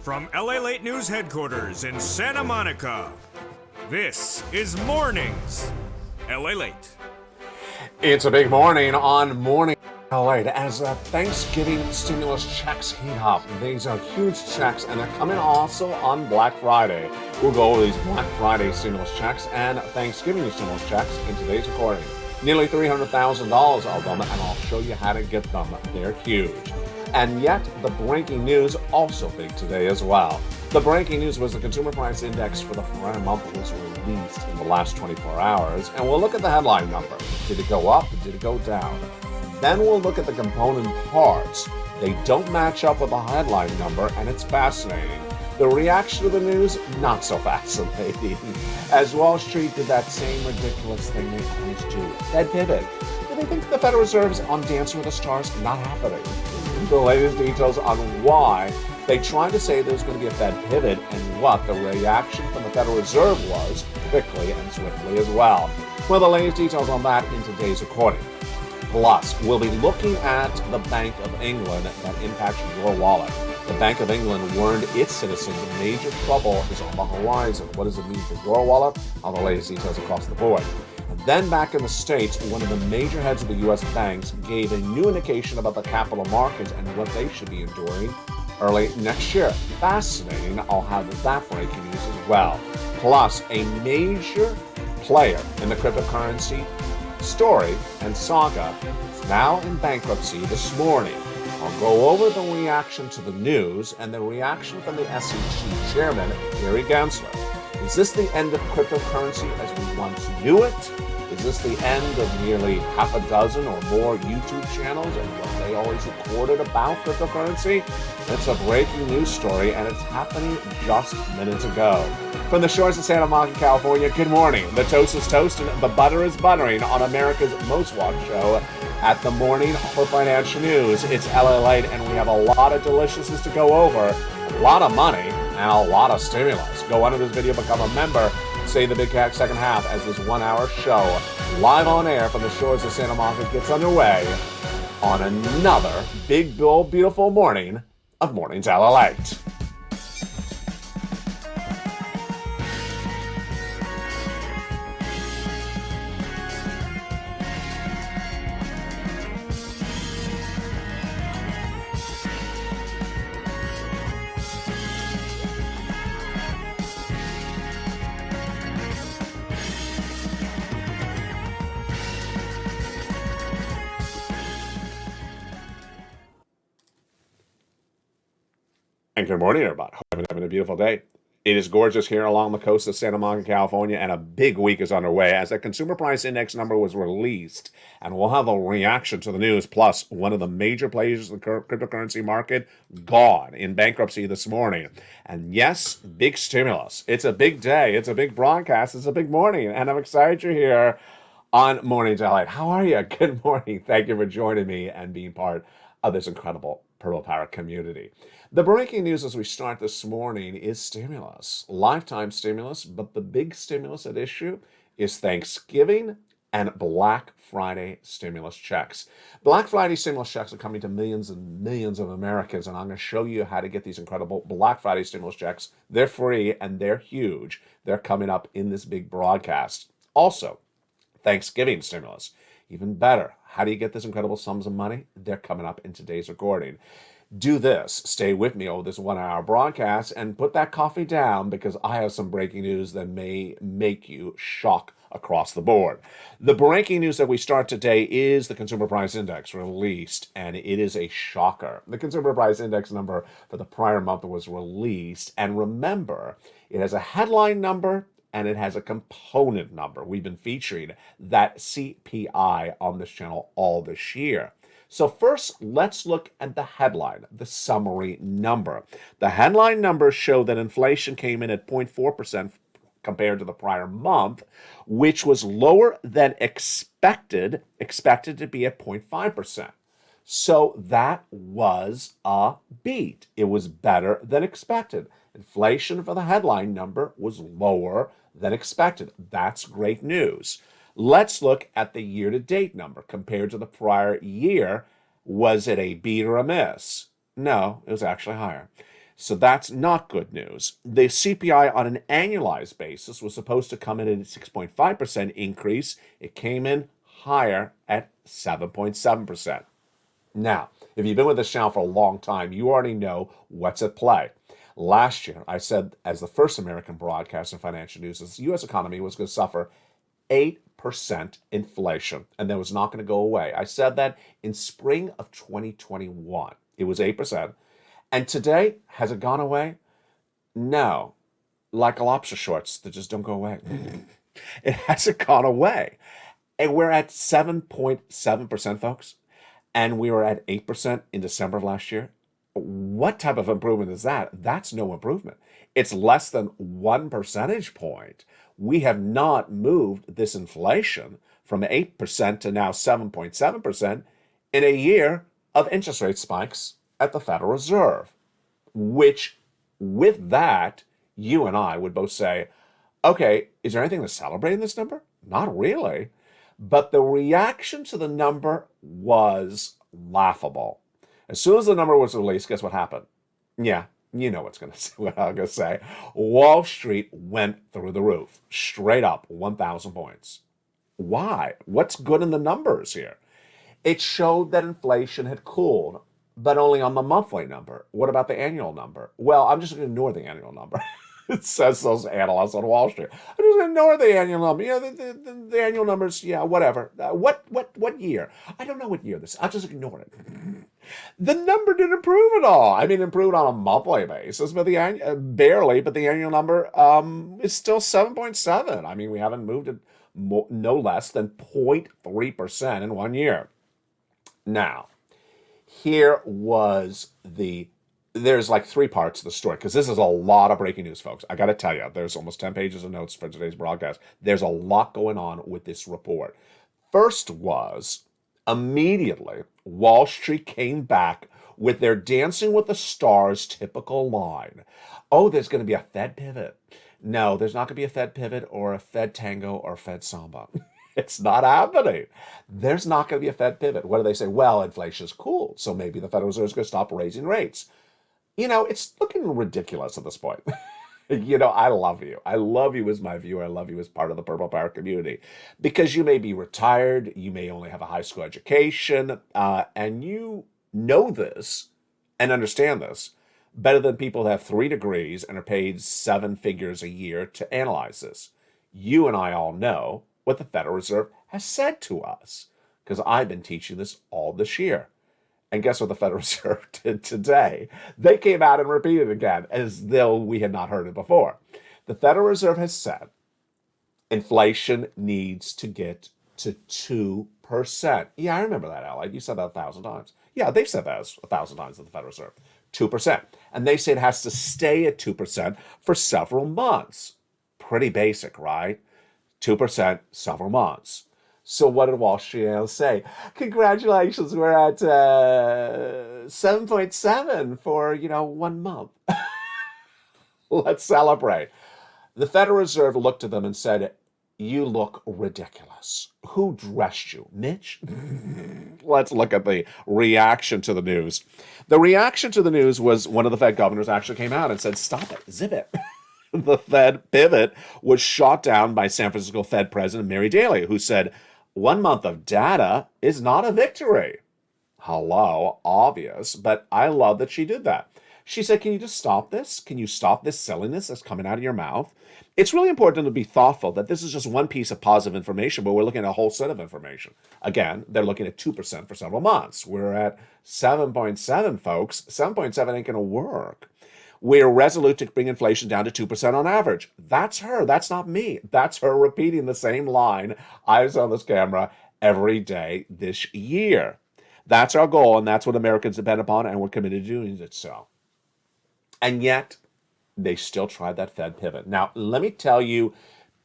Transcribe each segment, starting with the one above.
From LALATE News Headquarters in Santa Monica, this is Mornings LALATE. It's a big morning on Morning LALATE as Thanksgiving stimulus checks heat up. These are huge checks, and they're coming also on Black Friday. We'll go over these Black Friday stimulus checks and Thanksgiving stimulus checks in today's recording. Nearly $300,000 of them, and I'll show you how to get them. They're huge. And yet, the breaking news also big today as well. The breaking news was the Consumer Price Index for the prior month was released in the last 24 hours, and we'll look at the headline number. Did it go up? Did it go down? Then we'll look at the component parts. They don't match up with the headline number, and it's fascinating. The reaction to the news, not so fascinating. As Wall Street did that same ridiculous thing they always do. Fed pivot. Do they think the Federal Reserve's on Dancing with the Stars? Not happening. The latest details on why they tried to say there's going to be a Fed pivot and what the reaction from the Federal Reserve was quickly and swiftly as well. Well, the latest details on that in today's recording. Plus, we'll be looking at the Bank of England that impacts your wallet. The Bank of England warned its citizens major trouble is on the horizon. What does it mean for your wallet? All the latest details across the board. And then back in the States, one of the major heads of the U.S. banks gave a new indication about the capital markets and what they should be enduring early next year. Fascinating. I'll have that breaking news as well. Plus, a major player in the cryptocurrency story and saga is now in bankruptcy this morning. I'll go over the reaction to the news and the reaction from the SEC chairman, Gary Gensler. Is this the end of cryptocurrency as we once knew it? Is this the end of nearly half a dozen or more YouTube channels and what they always recorded about cryptocurrency? It's a breaking news story, and it's happening just minutes ago. From the shores of Santa Monica, California, good morning. The toast is toasting, the butter is buttering on America's most watched show at the morning for financial news. It's LALATE, and we have a lot of deliciousness to go over, a lot of money, and a lot of stimulus. Go under this video, become a member, say the big second half as this 1 hour show live on air from the shores of Santa Monica gets underway on another big, bold, beautiful morning of Mornings LALATE. And good morning, everybody. Hope you're having a beautiful day. It is gorgeous here along the coast of Santa Monica, California, and a big week is underway as the Consumer Price Index number was released. And we'll have a reaction to the news. Plus, one of the major players in the cryptocurrency market gone in bankruptcy this morning. And yes, big stimulus. It's a big day. It's a big broadcast. It's a big morning. And I'm excited you're here on Mornings LALATE. How are you? Good morning. Thank you for joining me and being part of this incredible Purple Power community. The breaking news as we start this morning is stimulus, lifetime stimulus, but the big stimulus at issue is Thanksgiving and Black Friday stimulus checks. Black Friday stimulus checks are coming to millions and millions of Americans, and I'm going to show you how to get these incredible Black Friday stimulus checks. They're free and they're huge. They're coming up in this big broadcast. Also, Thanksgiving stimulus, even better. How do you get this incredible sums of money? They're coming up in today's recording. Do this. Stay with me over this 1 hour broadcast and put that coffee down because I have some breaking news that may make you shock across the board. The breaking news that we start today is the Consumer Price Index released, and it is a shocker. The Consumer Price Index number for the prior month was released, and remember, it has a headline number and it has a component number. We've been featuring that CPI on this channel all this year. So first, let's look at the headline, the summary number. The headline numbers show that inflation came in at 0.4% compared to the prior month, which was lower than expected to be at 0.5%. So that was a beat. It was better than expected. Inflation for the headline number was lower than expected. That's great news. Let's look at the year-to-date number compared to the prior year. Was it a beat or a miss? No, it was actually higher. So that's not good news. The CPI on an annualized basis was supposed to come in at a 6.5% increase. It came in higher at 7.7%. Now, if you've been with this channel for a long time, you already know what's at play. Last year, I said, as the first American broadcaster in financial news, the U.S. economy was going to suffer 8% inflation, and that was not going to go away. I said that in spring of 2021. It was 8%. And today, has it gone away? No. Like lobster shorts that just don't go away. It hasn't gone away. And we're at 7.7%, folks. And we were at 8% in December of last year. What type of improvement is that? That's no improvement. It's less than 1 percentage point. We have not moved this inflation from 8% to now 7.7% in a year of interest rate spikes at the Federal Reserve, which with that, you and I would both say, okay, is there anything to celebrate in this number? Not really. But the reaction to the number was laughable. As soon as the number was released, guess what happened? Yeah, you know what I'm going to say. Wall Street went through the roof, straight up 1,000 points. Why? What's good in the numbers here? It showed that inflation had cooled, but only on the monthly number. What about the annual number? Well, I'm just going to ignore the annual number. It says those analysts on Wall Street. I'm just going to ignore the annual number. You know, the annual numbers, yeah, whatever. What year? I don't know what year this is. I'll just ignore it. The number didn't improve at all. I mean, improved on a monthly basis, but barely. But the annual number is still 7.7. I mean, we haven't moved it no less than 0.3% in 1 year. Now, there's like 3 parts of the story, because this is a lot of breaking news, folks. I got to tell you, there's almost 10 pages of notes for today's broadcast. There's a lot going on with this report. First was, immediately, Wall Street came back with their Dancing with the Stars typical line. Oh, there's going to be a Fed pivot. No, there's not going to be a Fed pivot or a Fed tango or a Fed samba. It's not happening. There's not going to be a Fed pivot. What do they say? Well, inflation's cooled, so maybe the Federal Reserve is going to stop raising rates. You know, it's looking ridiculous at this point. You know, I love you. I love you as my viewer. I love you as part of the Purple Power community, because you may be retired, you may only have a high school education, and you know this and understand this better than people that have 3 degrees and are paid 7 figures a year to analyze this. You and I all know what the Federal Reserve has said to us, because I've been teaching this all this year. And guess what the Federal Reserve did today? They came out and repeated it again, as though we had not heard it before. The Federal Reserve has said inflation needs to get to 2%. Yeah, I remember that, Allied. You said that 1,000 times. Yeah, they've said that 1,000 times at the Federal Reserve. 2%. And they say it has to stay at 2% for several months. Pretty basic, right? 2%, several months. So what did Wall Street analysts say? Congratulations, we're at 7.7 for, 1 month. Let's celebrate. The Federal Reserve looked at them and said, you look ridiculous. Who dressed you? Mitch? Let's look at the reaction to the news. The reaction to the news was one of the Fed governors actually came out and said, stop it, zip it. The Fed pivot was shot down by San Francisco Fed President Mary Daly, who said, 1 month of data is not a victory. Hello, obvious, but I love that she did that. She said, can you just stop this? Can you stop this silliness that's coming out of your mouth? It's really important to be thoughtful that this is just one piece of positive information, but we're looking at a whole set of information. Again, they're looking at 2% for several months. We're at 7.7, folks. 7.7 ain't going to work. We're resolute to bring inflation down to 2% on average. That's her. That's not me. That's her repeating the same line eyes on this camera every day this year. That's our goal, and that's what Americans depend upon, and we're committed to doing it so. And yet, they still tried that Fed pivot. Now, let me tell you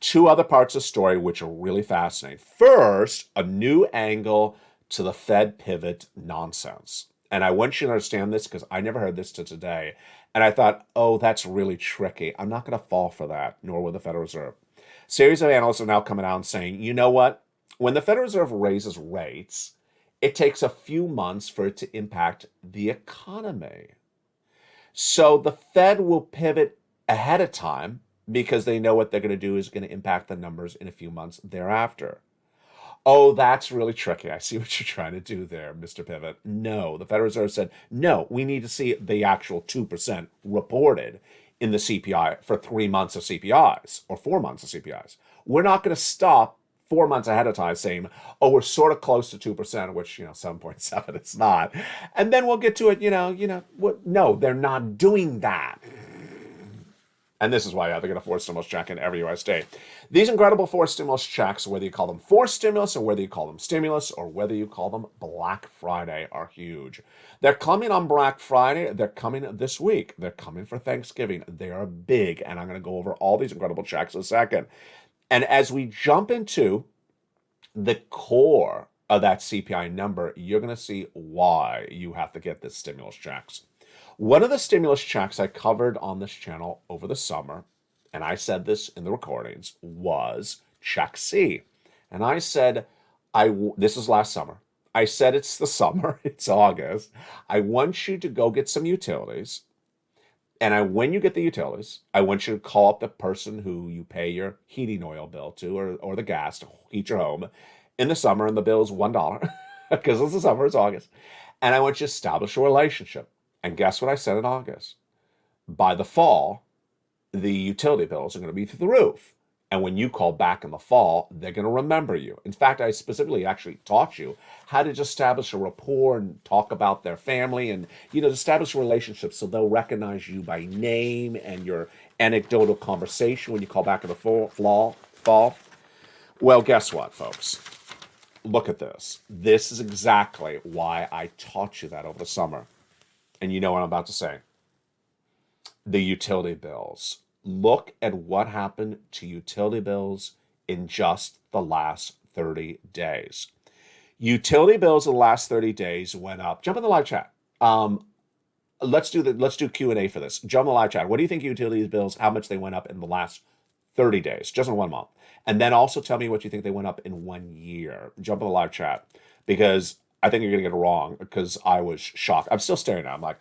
2 other parts of the story which are really fascinating. First, a new angle to the Fed pivot nonsense. And I want you to understand this, because I never heard this till today. And I thought, oh, that's really tricky. I'm not going to fall for that, nor will the Federal Reserve. Series of analysts are now coming out and saying, you know what? When the Federal Reserve raises rates, it takes a few months for it to impact the economy. So the Fed will pivot ahead of time because they know what they're going to do is going to impact the numbers in a few months thereafter. Oh, that's really tricky. I see what you're trying to do there, Mr. Pivot. No, the Federal Reserve said, no, we need to see the actual 2% reported in the CPI for 3 months of CPIs or 4 months of CPIs. We're not going to stop 4 months ahead of time saying, oh, we're sort of close to 2%, which, 7.7 it's not. And then we'll get to it, no, they're not doing that. And this is why they're going to force stimulus check in every U.S. state. These incredible forced stimulus checks, whether you call them forced stimulus or whether you call them stimulus or whether you call them Black Friday, are huge. They're coming on Black Friday. They're coming this week. They're coming for Thanksgiving. They are big, and I'm going to go over all these incredible checks in a second. And as we jump into the core of that CPI number, you're going to see why you have to get this stimulus checks. One of the stimulus checks I covered on this channel over the summer, and I said this in the recordings, was Check C. And I said, this is last summer. I said it's the summer, it's August. I want you to go get some utilities. And when you get the utilities, I want you to call up the person who you pay your heating oil bill to or the gas to heat your home in the summer, and the bill is $1 because it's the summer, it's August. And I want you to establish a relationship. And guess what I said in August? By the fall, the utility bills are going to be through the roof. And when you call back in the fall, they're going to remember you. In fact, I specifically actually taught you how to just establish a rapport and talk about their family and, establish a relationship so they'll recognize you by name and your anecdotal conversation when you call back in the fall. Well, guess what, folks? Look at this. This is exactly why I taught you that over the summer. And you know what I'm about to say. The utility bills. Look at what happened to utility bills in just the last 30 days. Utility bills in the last 30 days went up. Jump in the live chat. Let's do Q&A for this. Jump in the live chat. What do you think utility bills, how much they went up in the last 30 days, just in 1 month? And then also tell me what you think they went up in 1 year. Jump in the live chat, because I think you're going to get it wrong, because I was shocked. I'm still staring at it. I'm like,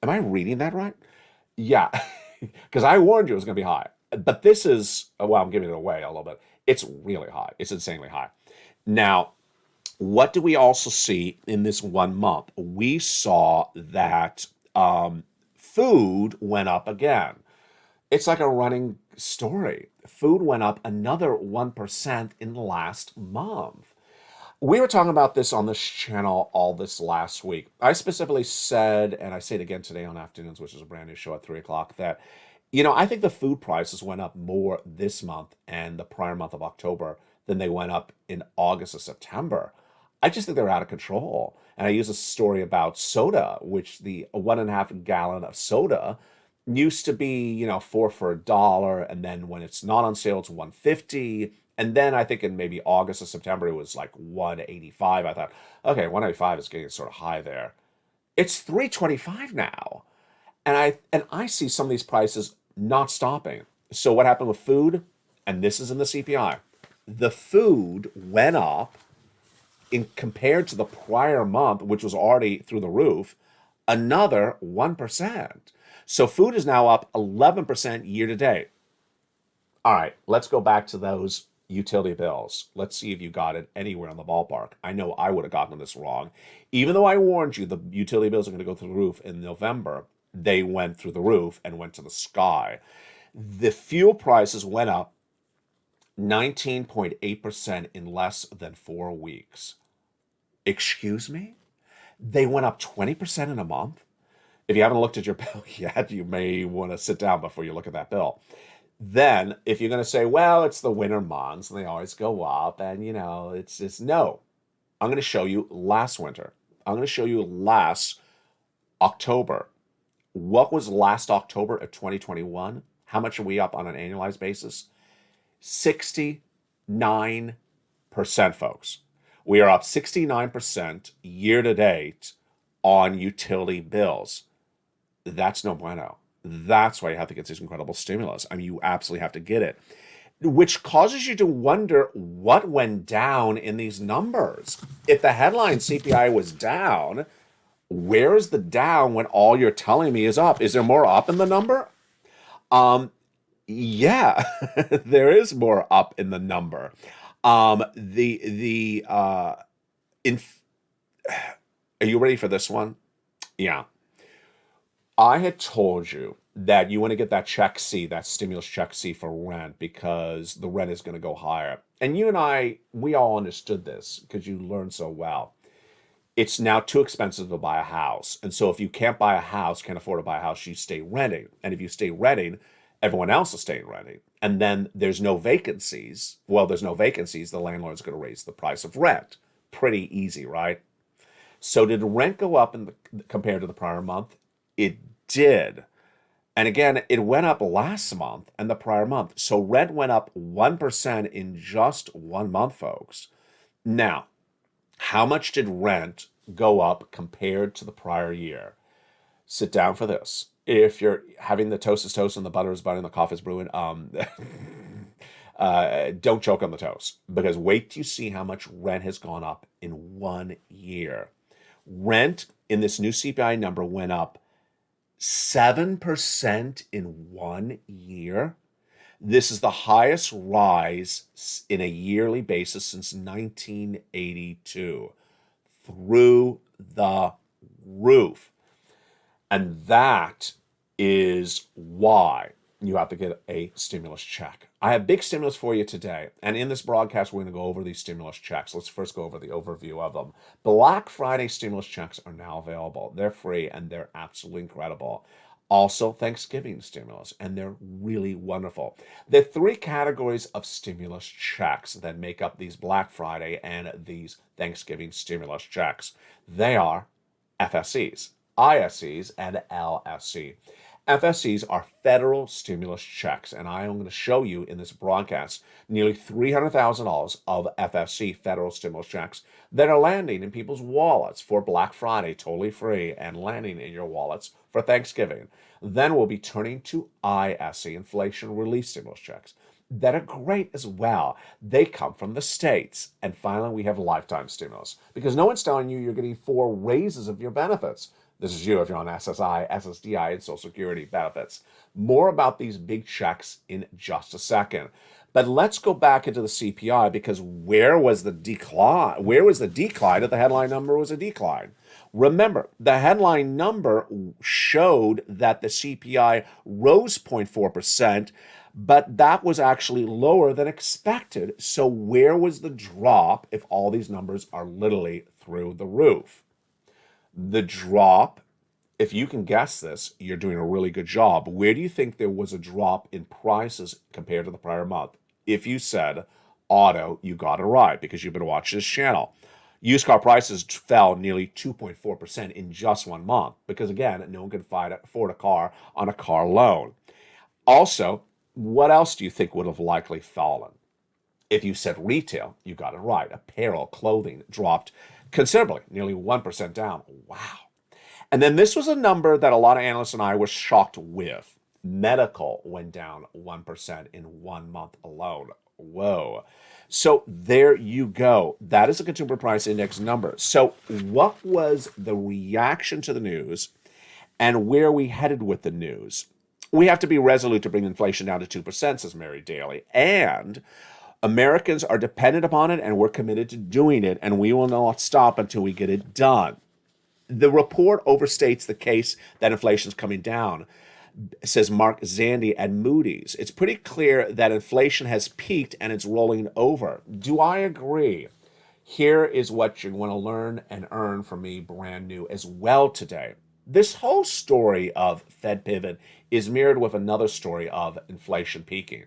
am I reading that right? Yeah, because I warned you it was going to be high. But this is, well, I'm giving it away a little bit. It's really high. It's insanely high. Now, what do we also see in this 1 month? We saw that food went up again. It's like a running story. Food went up another 1% in the last month. We were talking about this on this channel all this last week. I specifically said, and I say it again today on Afternoons, which is a brand new show at 3 o'clock, that, I think the food prices went up more this month and the prior month of October than they went up in August or September. I just think they're out of control. And I use a story about soda, which the 1.5 gallon of soda used to be, 4 for $1, and then when it's not on sale, it's $1.50. And then I think in maybe August or September, it was like $1.85. I thought, okay, $1.85 is getting sort of high there. It's $3.25 now. And I see some of these prices not stopping. So what happened with food? And this is in the CPI. The food went up compared to the prior month, which was already through the roof, another 1%. So food is now up 11% year to date. All right, let's go back to those utility bills. Let's see if you got it anywhere in the ballpark. I know I would have gotten this wrong. Even though I warned you the utility bills are going to go through the roof in November, they went through the roof and went to the sky. The fuel prices went up 19.8% in less than 4 weeks. Excuse me? They went up 20% in a month? If you haven't looked at your bill yet, you may want to sit down before you look at that bill. Then, if you're going to say, well, it's the winter months and they always go up, and it's just no. I'm going to show you last winter. I'm going to show you last October. What was last October of 2021? How much are we up on an annualized basis? 69%, folks. We are up 69% year to date on utility bills. That's no bueno. That's why you have to get this incredible stimulus. I mean, you absolutely have to get it, which causes you to wonder what went down in these numbers. If the headline CPI was down, Where is the down when all you're telling me is up? Is there more up in the number? Um, yeah, there is more up in the number. The in Are you ready for this one? Yeah. I had told you that you want to get that check C, that stimulus check C for rent because the rent is going to go higher. And you and I, we all understood this because you learned so well. It's now too expensive to buy a house. And so if you can't buy a house, can't afford to buy a house, you stay renting. And if you stay renting, everyone else is staying renting. And then there's no vacancies. Well, there's no vacancies. The landlord's going to raise the price of rent. Pretty easy, right? So did rent go up compared to the prior month? It did. And again, it went up last month and the prior month. So rent went up 1% in just 1 month, folks. Now, how much did rent go up compared to the prior year? Sit down for this. If you're having the toast is toast and the butter is butter and the coffee is brewing, don't choke on the toast because wait till you see how much rent has gone up in 1 year. Rent in this new CPI number went up 7% in 1 year. This is the highest rise in a yearly basis since 1982, through the roof. And that is why you have to get a stimulus check. I have big stimulus for you today. And in this broadcast, we're going to go over these stimulus checks. Let's first go over the overview of them. Black Friday stimulus checks are now available. They're free and they're absolutely incredible. Also, Thanksgiving stimulus, and they're really wonderful. There are three categories of stimulus checks that make up these Black Friday and these Thanksgiving stimulus checks. They are FSCs, ISCs, and LSC. FSCs are federal stimulus checks, and I am going to show you in this broadcast nearly $300,000 of FSC federal stimulus checks that are landing in people's wallets for Black Friday, totally free, and landing in your wallets for Thanksgiving. Then we'll be turning to ISC, inflation relief stimulus checks, that are great as well. They come from the states. And finally, we have lifetime stimulus because no one's telling you you're getting 4 raises of your benefits. This is you if you're on SSI, SSDI, and Social Security benefits. More about these big checks in just a second. But let's go back into the CPI because where was the decline? Where was the decline if the headline number was a decline? Remember, the headline number showed that the CPI rose 0.4%, but that was actually lower than expected. So where was the drop if all these numbers are literally through the roof? The drop, if you can guess this, you're doing a really good job. Where do you think there was a drop in prices compared to the prior month? If you said auto, you got it right because you've been watching this channel. Used car prices fell nearly 2.4% in just 1 month because, again, no one could afford a car on a car loan. Also, what else do you think would have likely fallen? If you said retail, you got it right. Apparel, clothing dropped considerably, nearly 1% down. Wow. And then this was a number that a lot of analysts and I were shocked with. Medical went down 1% in 1 month alone. Whoa. So there you go. That is a consumer price index number. So what was the reaction to the news and where are we headed with the news? We have to be resolute to bring inflation down to 2%, says Mary Daly. And Americans are dependent upon it and we're committed to doing it and we will not stop until we get it done. The report overstates the case that inflation is coming down, says Mark Zandi at Moody's. It's pretty clear that inflation has peaked and it's rolling over. Do I agree? Here is what you're going to learn and earn from me brand new as well today. This whole story of Fed pivot is mirrored with another story of inflation peaking.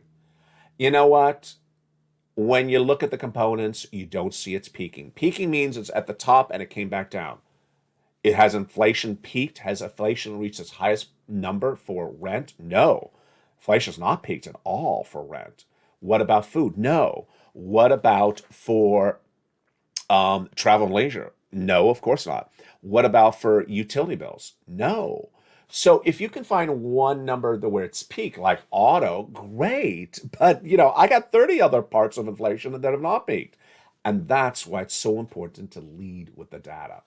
You know what? When you look at the components, you don't see it's peaking. Peaking means it's at the top and it came back down. Has inflation peaked? Has inflation reached its highest number for rent? No. Inflation's not peaked at all for rent. What about food? No. What about for travel and leisure? No, of course not. What about for utility bills? No. So if you can find one number where it's peaked, like auto, great. But, I got 30 other parts of inflation that have not peaked. And that's why it's so important to lead with the data.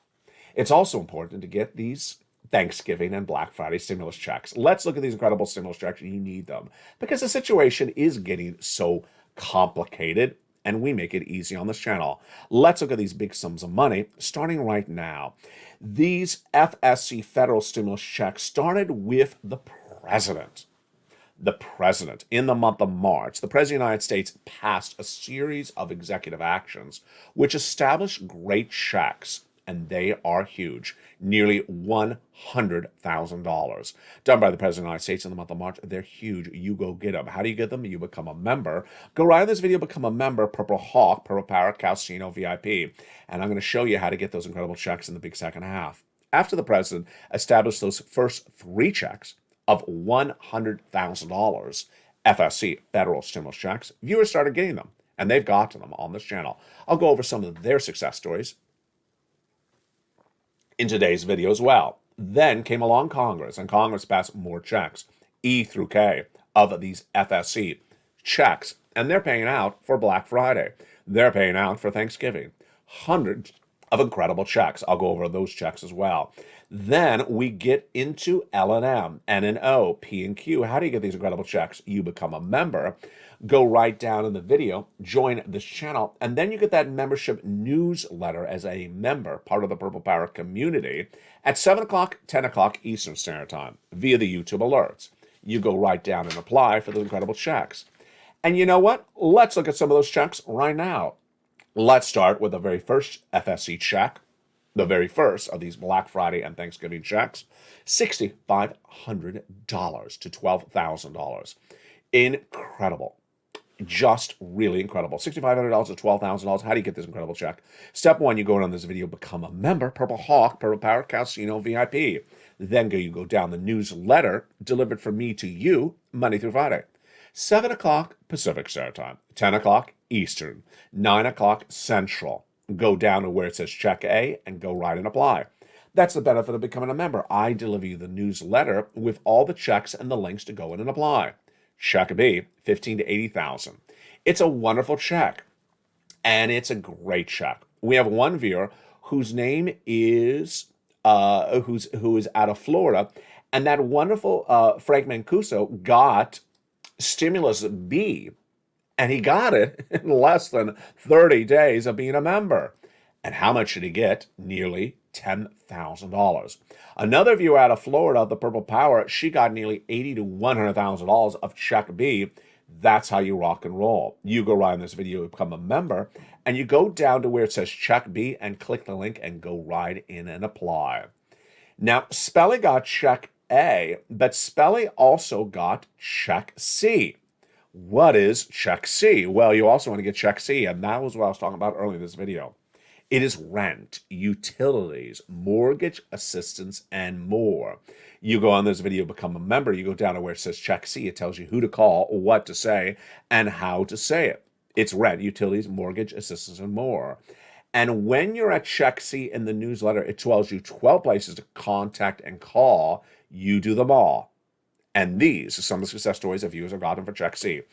It's also important to get these Thanksgiving and Black Friday stimulus checks. Let's look at these incredible stimulus checks. You need them because the situation is getting so complicated, and we make it easy on this channel. Let's look at these big sums of money starting right now. These FSC federal stimulus checks started with the president. The president, in the month of March, the president of the United States passed a series of executive actions which established great checks, and they are huge. Nearly $100,000 done by the president of the United States in the month of March. They're huge. You go get them. How do you get them? You become a member. Go right in this video, become a member, Purple Hawk, Purple Power, Casino VIP. And I'm going to show you how to get those incredible checks in the big second half. After the president established those first 3 checks of $100,000 FSC federal stimulus checks, viewers started getting them, and they've got to them on this channel. I'll go over some of their success stories in today's video as well. Then came along Congress, and Congress passed more checks, E through K, of these FSC checks, and they're paying out for Black Friday. They're paying out for Thanksgiving. Hundreds of incredible checks. I'll go over those checks as well. Then we get into L&M, N&O, P and Q. How do you get these incredible checks? You become a member. Go right down in the video, join this channel, and then you get that membership newsletter as a member, part of the Purple Power community, at 7 o'clock, 10 o'clock Eastern Standard Time via the YouTube alerts. You go right down and apply for those incredible checks. And you know what? Let's look at some of those checks right now. Let's start with the very first FSC check, the very first of these Black Friday and Thanksgiving checks, $6,500 to $12,000. Incredible. Just really incredible. $6,500 to $12,000. How do you get this incredible check? Step 1, you go on this video, become a member, Purple Hawk, Purple Power, Casino VIP. Then you go down the newsletter delivered from me to you Monday through Friday. 7 o'clock Pacific Standard Time, 10 o'clock Eastern, 9 o'clock Central. Go down to where it says Check A and go right and apply. That's the benefit of becoming a member. I deliver you the newsletter with all the checks and the links to go in and apply. Check B, $15,000 to $80,000. It's a wonderful check, and it's a great check. We have one viewer whose name is who is out of Florida, and that wonderful Frank Mancuso got stimulus B, and he got it in less than 30 days of being a member. And how much did he get? Nearly $10,000. Another viewer out of Florida, the Purple Power, she got nearly $80,000 to $100,000 of check B. That's how you rock and roll. You go right in this video, become a member, and you go down to where it says check B and click the link and go right in and apply. Now, Spelly got check A, but Spelly also got check C. What is check C? Well, you also want to get check C, and that was what I was talking about earlier in this video. It is rent, utilities, mortgage assistance, and more. You go on this video, become a member, you go down to where it says check C. It tells you who to call, what to say, and how to say it. It's rent, utilities, mortgage assistance, and more. And when you're at check C in the newsletter, it tells you 12 places to contact and call. You do them all. And these are some of the success stories that viewers have gotten for check C.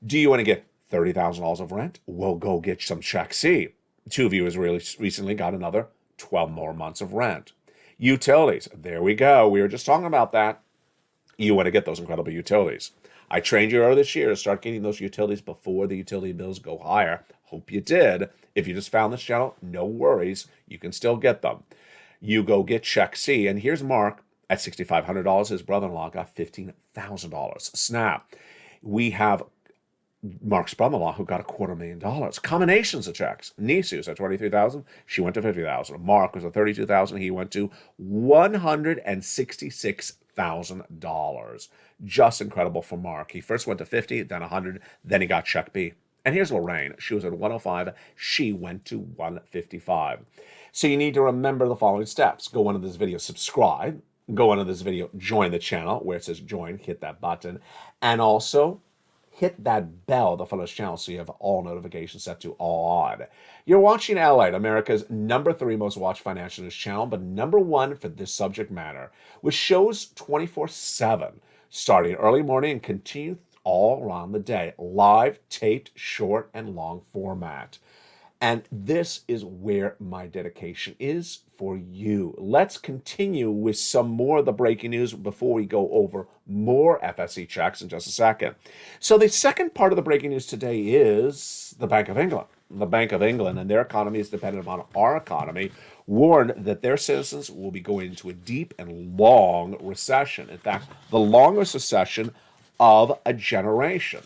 Do you want to get $30,000 of rent? Well, go get some check C. 2 viewers really recently got another 12 more months of rent. Utilities, there we go. We were just talking about that. You want to get those incredible utilities. I trained you earlier this year to start getting those utilities before the utility bills go higher. Hope you did. If you just found this channel, no worries. You can still get them. You go get check C. And here's Mark at $6,500. His brother-in-law got $15,000. Snap. We have Mark's brother-in-law who got $250,000. Combinations of checks. Nisu's at $23,000. She went to $50,000. Mark was at $32,000. He went to $166,000. Just incredible for Mark. He first went to 50, then 100, then he got check B. And here's Lorraine. She was at 105. She went to 155. So you need to remember the following steps. Go under this video, subscribe. Go under this video, join the channel where it says join, hit that button. And also hit that bell to follow this channel so you have all notifications set to all on. You're watching LALATE, America's #3 most watched financial news channel, but #1 for this subject matter, with shows 24/7, starting early morning and continue all around the day. Live, taped, short, and long format. And this is where my dedication is for you. Let's continue with some more of the breaking news before we go over more FSE checks in just a second. So the second part of the breaking news today is the Bank of England. The Bank of England and their economy is dependent upon our economy, warned that their citizens will be going into a deep and long recession. In fact, the longest recession of a generation.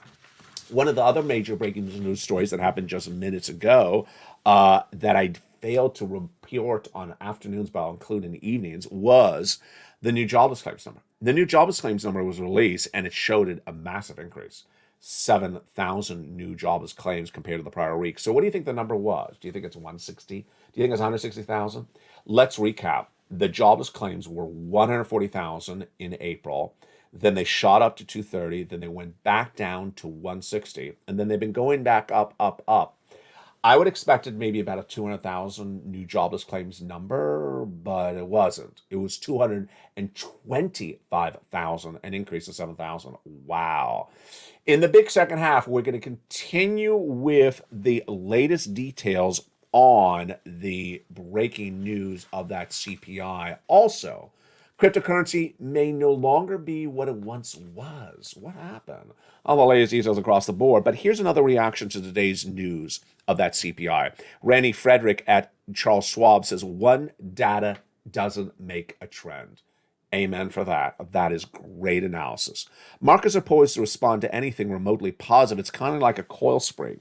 One of the other major breaking news stories that happened just minutes ago that I failed to report on afternoons, but I'll include in the evenings, was the new jobless claims number. The new jobless claims number was released, and it showed a massive increase. 7,000 new jobless claims compared to the prior week. So what do you think the number was? Do you think it's 160? Do you think it's 160,000? Let's recap. The jobless claims were 140,000 in April. Then they shot up to 230. Then they went back down to 160. And then they've been going back up, up, up. I would expect it maybe about a 200,000 new jobless claims number, but it wasn't. It was 225,000, an increase of 7,000. Wow. In the big second half, we're going to continue with the latest details on the breaking news of that CPI. Also, cryptocurrency may no longer be what it once was. What happened? All the latest details across the board. But here's another reaction to today's news of that CPI. Randy Frederick at Charles Schwab says, one data doesn't make a trend. Amen for that. That is great analysis. Markets are poised to respond to anything remotely positive. It's kind of like a coil spring.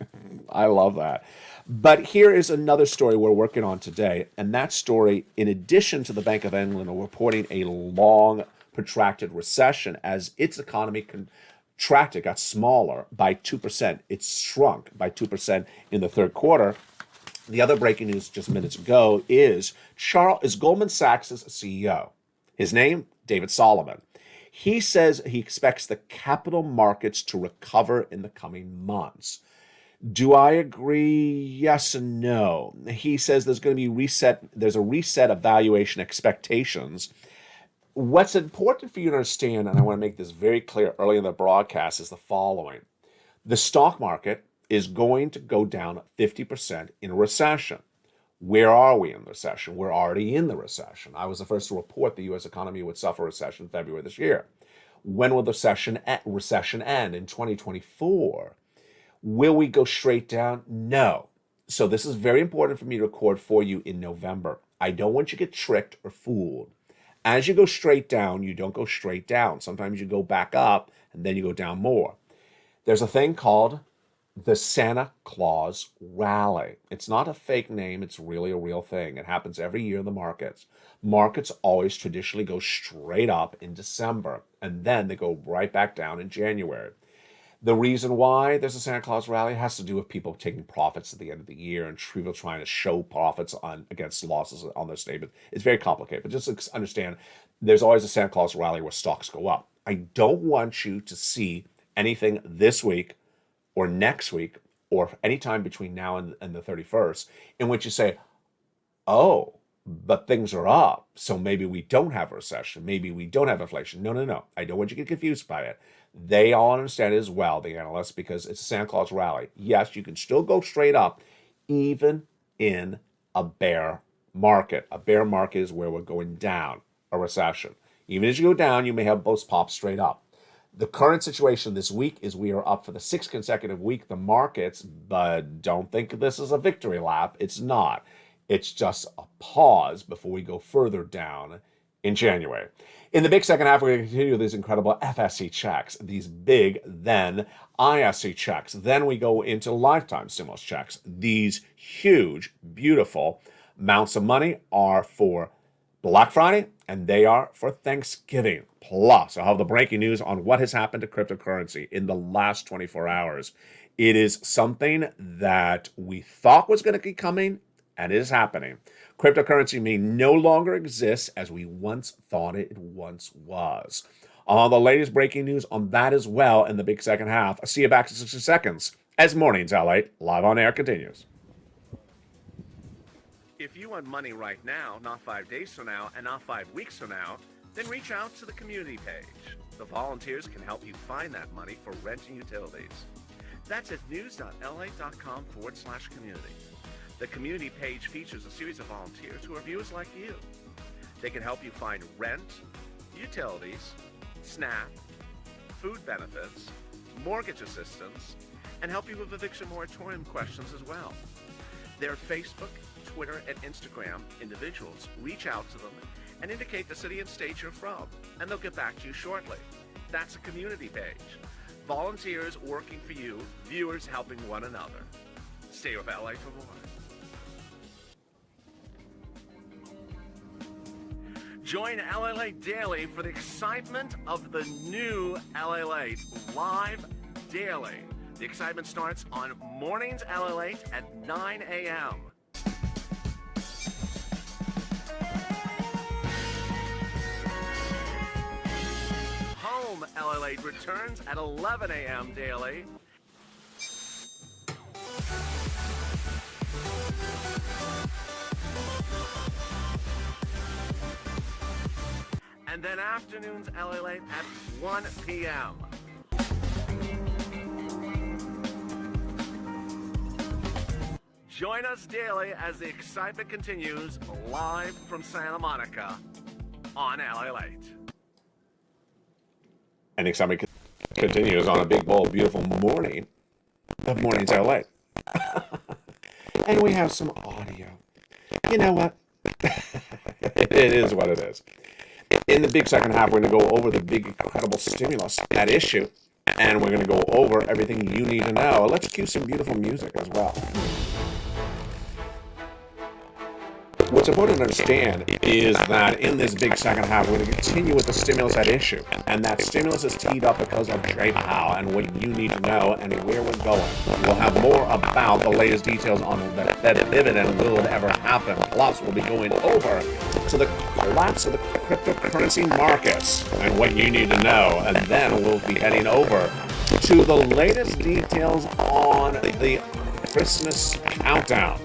I love that. But here is another story we're working on today. And that story, in addition to the Bank of England reporting a long, protracted recession as its economy contracted, got smaller by 2%. It shrunk by 2% in the third quarter. The other breaking news just minutes ago is Goldman Sachs' CEO. His name, David Solomon. He says he expects the capital markets to recover in the coming months. Do I agree? Yes and no. He says there's going to be there's a reset of valuation expectations. What's important for you to understand, and I want to make this very clear early in the broadcast, is the following. The stock market is going to go down 50% in a recession. Where are we in the recession? We're already in the recession. I was the first to report the U.S. economy would suffer a recession in February this year. When will the recession end? In 2024. Will we go straight down? No. So this is very important for me to record for you in November. I don't want you to get tricked or fooled. As you go straight down, you don't go straight down. Sometimes you go back up and then you go down more. There's a thing called the Santa Claus Rally. It's not a fake name. It's really a real thing. It happens every year in the markets. Markets always traditionally go straight up in December, and then they go right back down in January. The reason why there's a Santa Claus Rally has to do with people taking profits at the end of the year and people trying to show profits against losses on their statement. It's very complicated, but just understand there's always a Santa Claus Rally where stocks go up. I don't want you to see anything this week or next week, or anytime between now and the 31st, in which you say, oh, but things are up, so maybe we don't have a recession, maybe we don't have inflation. No. I don't want you to get confused by it. They all understand it as well, the analysts, because it's a Santa Claus Rally. Yes, you can still go straight up, even in a bear market. A bear market is where we're going down, a recession. Even as you go down, you may have both pop straight up. The current situation this week is we are up for the sixth consecutive week, the markets, but don't think of this as a victory lap. It's not. It's just a pause before we go further down in January. In the big second half, we're going to continue these incredible FSE checks, these big, then ISC checks. Then we go into lifetime stimulus checks. These huge, beautiful amounts of money are for Black Friday, and they are for Thanksgiving. Plus, I'll have the breaking news on what has happened to cryptocurrency in the last 24 hours. It is something that we thought was going to be coming, and it is happening. Cryptocurrency may no longer exist as we once thought it once was. All the latest breaking news on that as well in the big second half. I'll see you back in 60 seconds as Mornings LALATE Live on Air continues. If you want money right now, not 5 days from now, and not 5 weeks from now, then reach out to the community page. The volunteers can help you find that money for rent and utilities. That's at news.la.com/community. The community page features a series of volunteers who are viewers like you. They can help you find rent, utilities, SNAP, food benefits, mortgage assistance, and help you with eviction moratorium questions as well. Their Facebook, Twitter, and Instagram individuals reach out to them and indicate the city and state you're from, and they'll get back to you shortly. That's a community page. Volunteers working for you, viewers helping one another. Stay with LA for more. Join LALATE Daily for the excitement of the new LALATE live daily. The excitement starts on Mornings LALATE at 9 a.m. Home LALATE returns at 11 a.m. daily. And then afternoons LALATE at 1 p.m. Join us daily as the excitement continues live from Santa Monica on LALATE. And excitement continues on a big, bold, beautiful morning of Mornings LA. And we have some audio. You know what? It is what it is. In the big second half, we're going to go over the big, incredible stimulus at issue. And we're going to go over everything you need to know. Let's cue some beautiful music as well. What's important to understand is that in this big second half, we're going to continue with the stimulus at issue. And that stimulus is teed up because of Jay Powell and what you need to know and where we're going. We'll have more about the latest details on that dividend. Will it ever happen? Plus, we'll be going over to the collapse of the cryptocurrency markets and what you need to know. And then we'll be heading over to the latest details on the Christmas countdown.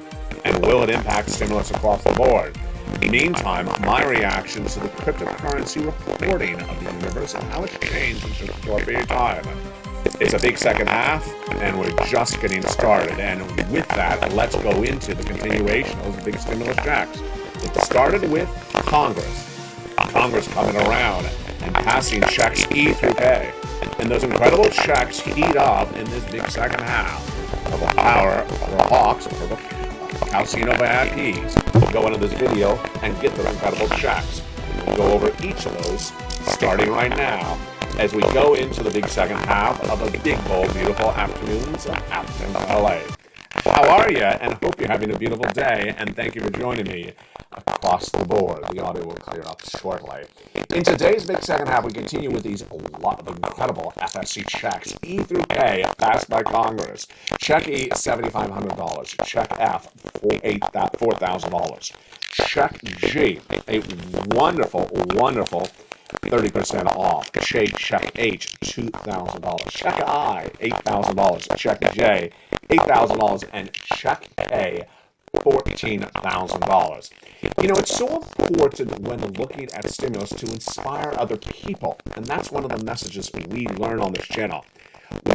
And will it impact stimulus across the board? Meantime, my reactions to the cryptocurrency reporting of the universe and how it's changed in such a short period of time. It's a big second half, and we're just getting started. And with that, let's go into the continuation of those big stimulus checks. It started with Congress. Congress coming around and passing checks E through K. And those incredible checks heat up in this big second half. Purple power, purple hawks, purple Calcino VIPs. We'll go into this video and get those incredible checks. We'll go over each of those starting right now as we go into the big second half of a big, bold, beautiful afternoons of Afternoon LA. How are you? And I hope you're having a beautiful day, and thank you for joining me across the board. The audio will clear up shortly. In today's big second half, we continue with these lot of incredible FSC checks. E through K, passed by Congress. Check E, $7,500. Check F, $4,000. Check G, a wonderful, wonderful 30% off. Check H, $2,000. Check I, $8,000. Check J, $8,000. And check K, $14,000. You know, it's so important when looking at stimulus to inspire other people. And that's one of the messages we learn on this channel.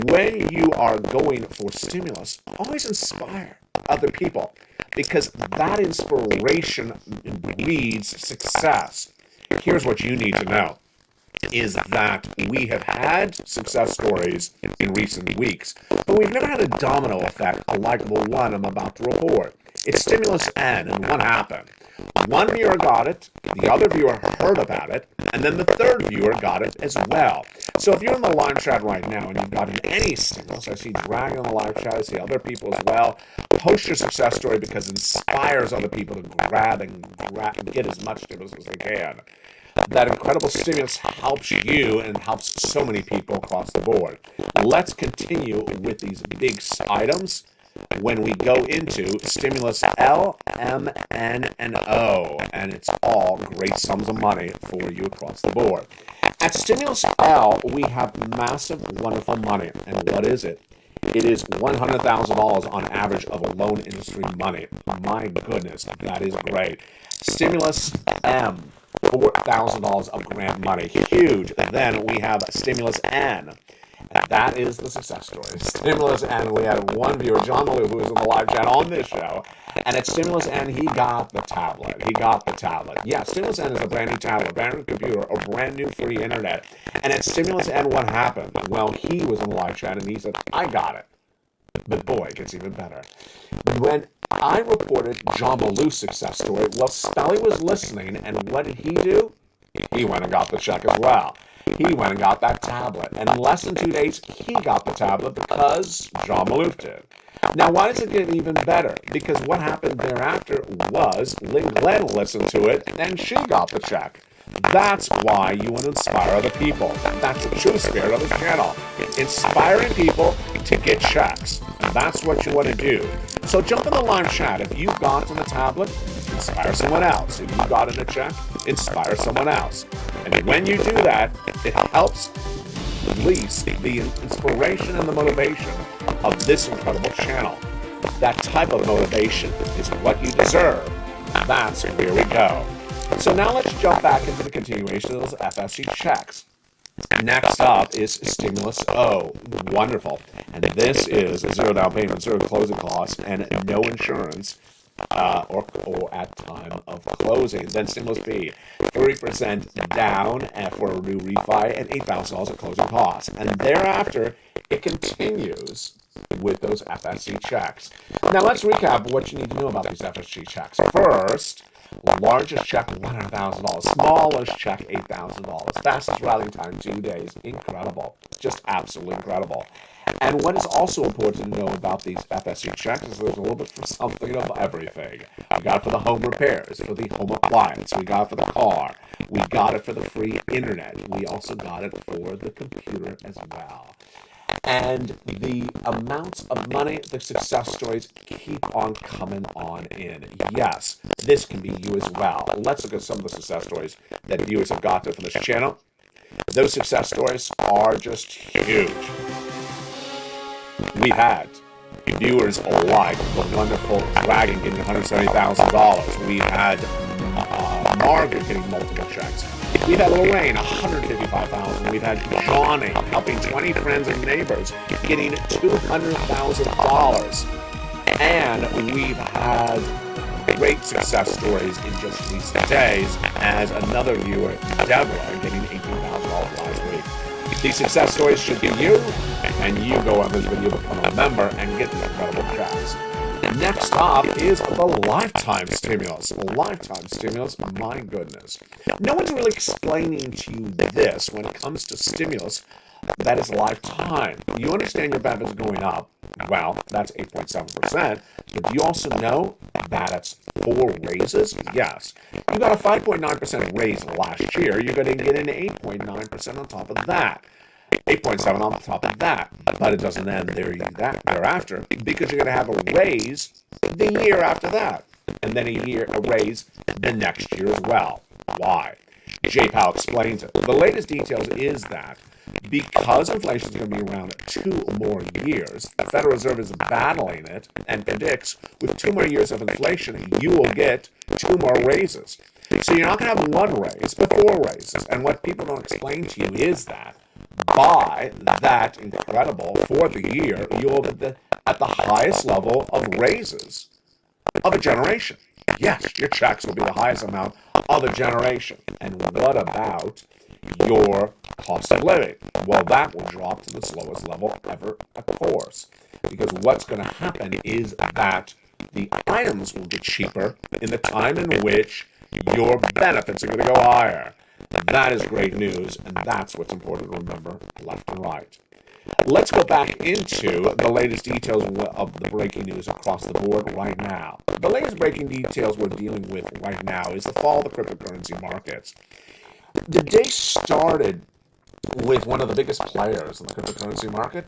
When you are going for stimulus, always inspire other people, because that inspiration breeds success. Here's what you need to know, is that we have had success stories in recent weeks, but we've never had a domino effect like the one I'm about to report. It's stimulus N, and what happened? One viewer got it, the other viewer heard about it, and then the third viewer got it as well. So if you're in the live chat right now and you've gotten any stimulus, I see Dragon in the live chat, I see other people as well, post your success story because it inspires other people to grab and get as much stimulus as they can. That incredible stimulus helps you and helps so many people across the board. Let's continue with these big items when we go into stimulus L, M, N, and O, and it's all great sums of money for you across the board. At stimulus L, we have massive, wonderful money, and what is it? It is $100,000 on average of a loan industry money. My goodness, that is great. Stimulus M, $4,000 of grant money. Huge. Then we have stimulus N. And that is the success story. Stimulus N, we had one viewer, John Malou, who was in the live chat on this show. And at Stimulus N, he got the tablet. He got the tablet. Yeah, Stimulus N is a brand new tablet, a brand new computer, a brand new free internet. And at Stimulus N, what happened? Well, he was in the live chat and he said, I got it. But boy, it gets even better. When I reported John Malou's success story, well, Spelly was listening, and what did he do? He went and got the check as well. He went and got that tablet. And in less than 2 days, he got the tablet because John Maloof did. Now, why does it get even better? Because what happened thereafter was Lynn Glenn listened to it, and she got the check. That's why you want to inspire other people. That's the true spirit of this channel. Inspiring people to get checks. And that's what you want to do. So jump in the live chat. If you've gotten the tablet, inspire someone else. If you got in a check, inspire someone else. And when you do that, it helps release the inspiration and the motivation of this incredible channel. That type of motivation is what you deserve. That's where we go. So now let's jump back into the continuation of those FSC checks. Next up is Stimulus O. Wonderful. And this is a zero down payment, zero closing costs, and no insurance or at time of closing. Then Stimulus B, 30% down for a new refi and $8,000 of closing costs. And thereafter, it continues with those FSC checks. Now let's recap what you need to know about these FSC checks. First, largest check, $100,000. Smallest check, $8,000. Fastest routing time, 2 days. Incredible. Just absolutely incredible. And what is also important to know about these FSC checks is there's a little bit for something of everything. We got it for the home repairs, for the home appliance. We got it for the car. We got it for the free internet. We also got it for the computer as well. And the amounts of money, the success stories keep on coming on in. Yes, this can be you as well. Let's look at some of the success stories that viewers have gotten from this channel. Those success stories are just huge. We've had viewers like the wonderful Dragon getting $170,000. We've had Margaret getting multiple checks. We've had Lorraine, $155,000. We've had Johnny helping 20 friends and neighbors, getting $200,000. And we've had great success stories in just recent days, as another viewer, Deborah, getting $18,000 last week. These success stories should be you, and you go on this video, become a member, and get these incredible checks. Next up is the lifetime stimulus. Lifetime stimulus, my goodness. No one's really explaining to you this when it comes to stimulus that is lifetime. You understand your benefits going up. Well, that's 8.7%. But do you also know that it's 4 raises? Yes. You got a 5.9% raise last year. You're going to get an 8.9% on top of that. 8.7 on top of that, but it doesn't end thereafter, because you're going to have a raise the year after that, and then a raise the next year as well. Why? Jay Powell explains it. The latest details is that because inflation is going to be around 2 more years, the Federal Reserve is battling it and predicts with 2 more years of inflation, you will get 2 more raises. So you're not going to have 1 raise, but 4 raises. And what people don't explain to you is that by that incredible for the year, you'll be at the highest level of raises of a generation. Yes, your checks will be the highest amount of a generation. And what about your cost of living? Well, that will drop to the lowest level ever, of course. Because what's going to happen is that the items will get cheaper in the time in which your benefits are going to go higher. That is great news, and that's what's important to remember left and right. Let's go back into the latest details of the breaking news across the board right now. The latest breaking details we're dealing with right now is the fall of the cryptocurrency markets. The day started with one of the biggest players in the cryptocurrency market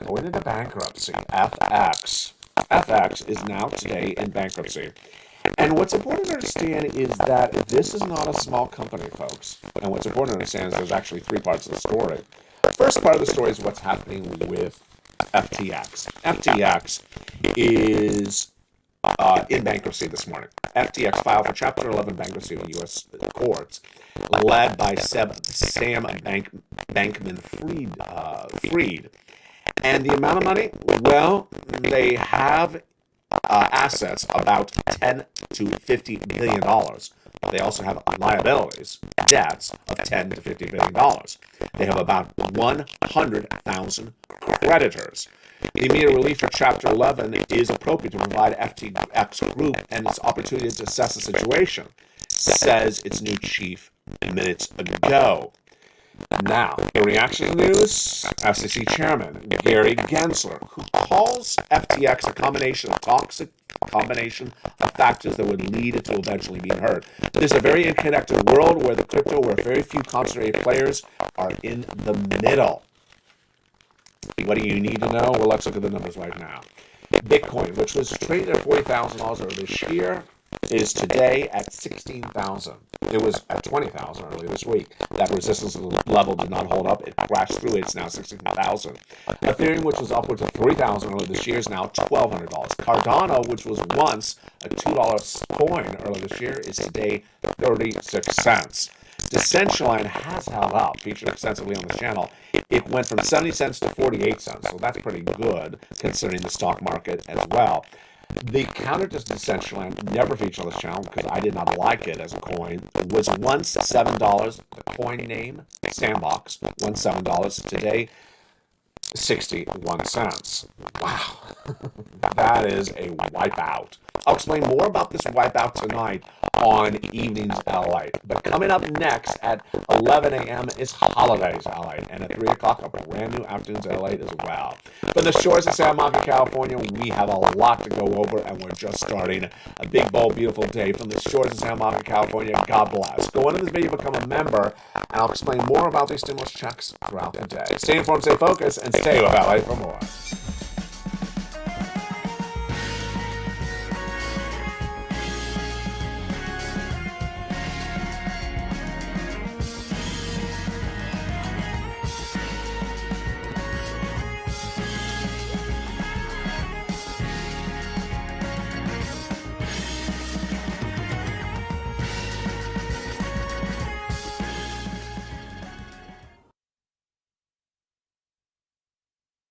going into bankruptcy, FX. FX is now today in bankruptcy. And what's important to understand is that this is not a small company, folks. And what's important to understand is there's actually 3 parts of the story. First part of the story is what's happening with FTX. FTX is in bankruptcy this morning. FTX filed for Chapter 11 bankruptcy in U.S. courts, led by Sam Bankman-Fried. And the amount of money, well, they have assets about $10 to $50 billion. They also have liabilities, debts of $10 to $50 billion. They have about 100,000 creditors. The immediate relief for Chapter 11 is appropriate to provide FTX Group and its opportunity to assess the situation, says its new chief minutes ago. Now, in reaction to the news, SEC Chairman Gary Gensler, who calls FTX a combination of factors that would lead it to eventually being heard. This is a very interconnected world where very few concentrated players are in the middle. What do you need to know? Well, let's look at the numbers right now. Bitcoin, which was traded at $40,000 earlier this year, is today at $16,000. It was at $20,000 earlier this week. That resistance level did not hold up. It crashed through it. It's now $16,000. Ethereum, which was upwards of $3,000 earlier this year, is now $1,200. Cardano, which was once a $2 coin earlier this year, is today 36 cents. Decentraland has held up, featured extensively on this channel. It went from 70 cents to 48 cents, so that's pretty good considering the stock market as well. The counter to Decentraland, never featured on this channel because I did not like it as a coin, was once $7. The coin name, Sandbox, once $7. Today, 61 cents. Wow. That is a wipeout. I'll explain more about this wipeout tonight on Evenings LALATE. But coming up next at 11 a.m. is Holidays LALATE. And at 3 o'clock, a brand new Afternoons LALATE as well. From the shores of Santa Monica, California, we have a lot to go over, and we're just starting a big, bold, beautiful day from the shores of Santa Monica, California. God bless. Go into this video, become a member, and I'll explain more about these stimulus checks throughout the day. Stay informed, stay focused, and stay with LA for more.